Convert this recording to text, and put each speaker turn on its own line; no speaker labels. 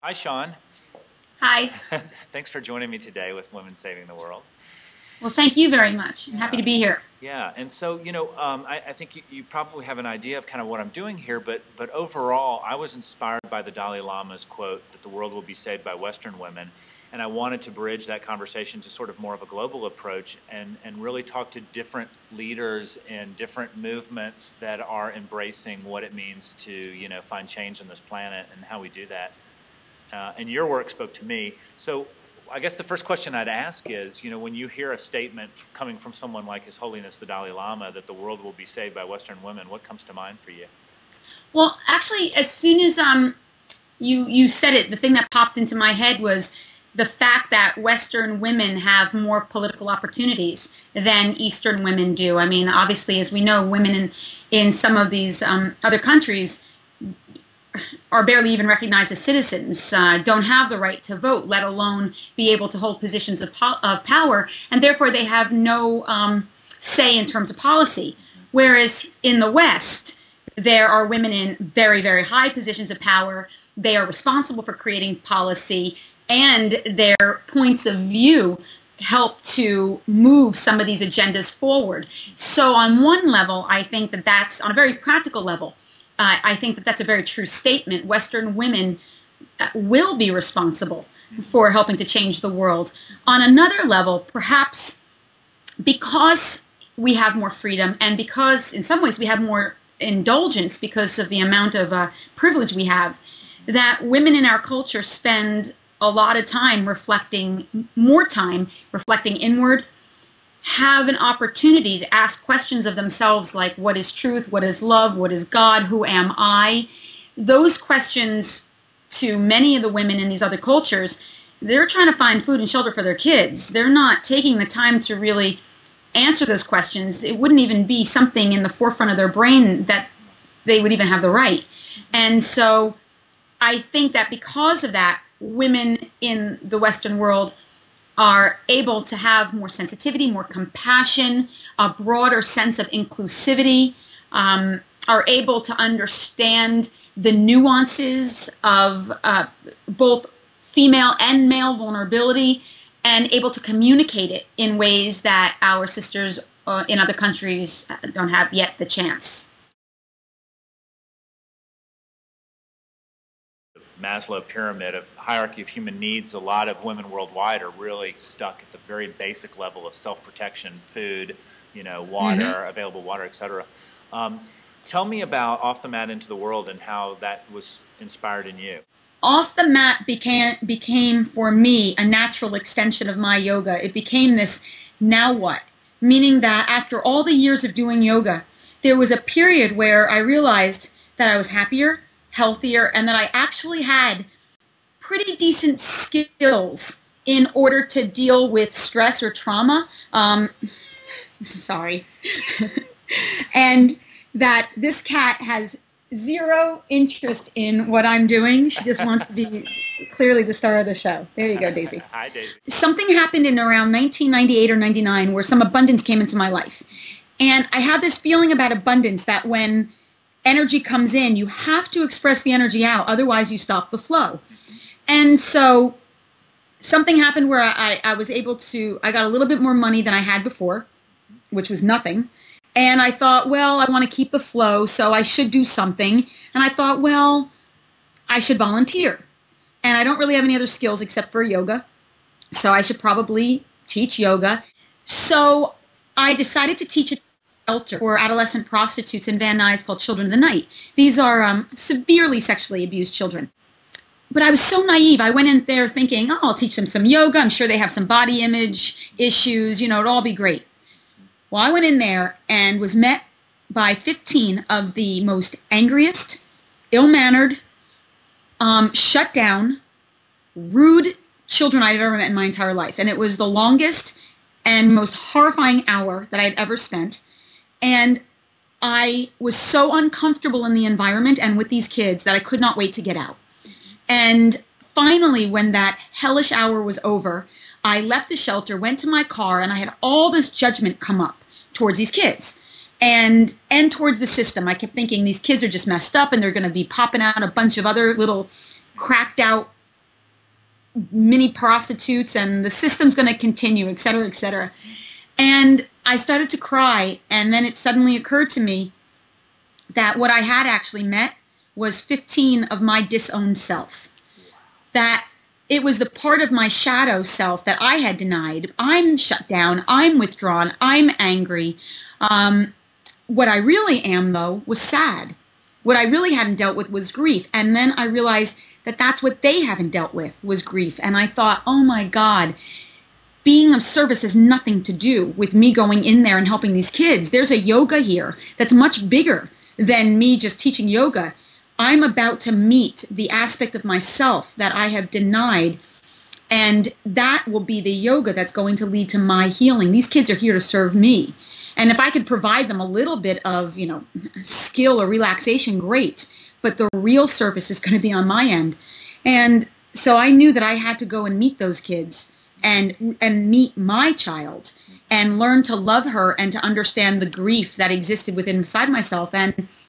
Hi, Seane.
Hi.
Thanks for joining me today with Women Saving the World.
Well, thank you very much. I'm happy to be here.
Yeah, and so, I think you probably have an idea of kind of what I'm doing here, but overall, I was inspired by the Dalai Lama's quote that the world will be saved by Western women, and I wanted to bridge that conversation to sort of more of a global approach and really talk to different leaders in different movements that are embracing what it means to, find change on this planet and how we do that. And your work spoke to me. So I guess the first question I'd ask is, when you hear a statement coming from someone like His Holiness the Dalai Lama that the world will be saved by Western women, what comes to mind for you?
Well, actually, as soon as you said it, the thing that popped into my head was the fact that Western women have more political opportunities than Eastern women do. I mean, obviously, as we know, women in some of these other countries are barely even recognized as citizens, don't have the right to vote, let alone be able to hold positions of power, and therefore they have no say in terms of policy. Whereas in the West, there are women in very, very high positions of power. They are responsible for creating policy, and their points of view help to move some of these agendas forward. So on one level, I think that that's, on a very practical level, I think that that's a very true statement. Western women will be responsible for helping to change the world. On another level, perhaps because we have more freedom and because in some ways we have more indulgence because of the amount of privilege we have, that women in our culture spend a lot of time reflecting, more time reflecting inward, have an opportunity to ask questions of themselves like, what is truth, what is love, what is God, who am I? Those questions, to many of the women in these other cultures, they're trying to find food and shelter for their kids. They're not taking the time to really answer those questions. It wouldn't even be something in the forefront of their brain that they would even have the right. And so I think that because of that, women in the Western world are able to have more sensitivity, more compassion, a broader sense of inclusivity, are able to understand the nuances of both female and male vulnerability, and able to communicate it in ways that our sisters in other countries don't have yet the chance.
Maslow pyramid of hierarchy of human needs, a lot of women worldwide are really stuck at the very basic level of self-protection, food, water, available water, etc. Tell me about Off the Mat into the World and how that was inspired in you.
Off the Mat became for me a natural extension of my yoga. It became this now what? Meaning that after all the years of doing yoga, there was a period where I realized that I was happier, healthier, and that I actually had pretty decent skills in order to deal with stress or trauma. Sorry. And that this cat has zero interest in what I'm doing. She just wants to be clearly the star of the show. There you go, Daisy.
Hi, Daisy.
Something happened in around 1998 or 99 where some abundance came into my life. And I have this feeling about abundance that when energy comes in, you have to express the energy out, otherwise you stop the flow. And so something happened where I was able to, I got a little bit more money than I had before, which was nothing. And I thought, well, I want to keep the flow, so I should do something. And I thought, well, I should volunteer. And I don't really have any other skills except for yoga, so I should probably teach yoga. So I decided to teach a shelter for adolescent prostitutes in Van Nuys called Children of the Night. These are severely sexually abused children. But I was so naive. I went in there thinking, oh, I'll teach them some yoga. I'm sure they have some body image issues. It'll all be great. Well, I went in there and was met by 15 of the most angriest, ill-mannered, shut down, rude children I've ever met in my entire life. And it was the longest and most horrifying hour that I'd ever spent. And I was so uncomfortable in the environment and with these kids that I could not wait to get out. And finally, when that hellish hour was over, I left the shelter, went to my car, and I had all this judgment come up towards these kids and towards the system. I kept thinking these kids are just messed up and they're going to be popping out a bunch of other little cracked out mini prostitutes, and the system's going to continue, et cetera, et cetera. And I started to cry, and then it suddenly occurred to me that what I had actually met was 15 of my disowned self. That it was the part of my shadow self that I had denied. I'm shut down. I'm withdrawn. I'm angry. What I really am, though, was sad. What I really hadn't dealt with was grief. And then I realized that that's what they haven't dealt with, was grief. And I thought, oh my God, being of service has nothing to do with me going in there and helping these kids. There's a yoga here that's much bigger than me just teaching yoga. I'm about to meet the aspect of myself that I have denied, and that will be the yoga that's going to lead to my healing. These kids are here to serve me. And if I could provide them a little bit of, skill or relaxation, great. But the real service is going to be on my end. And so I knew that I had to go and meet those kids and meet my child and learn to love her and to understand the grief that existed within inside myself. And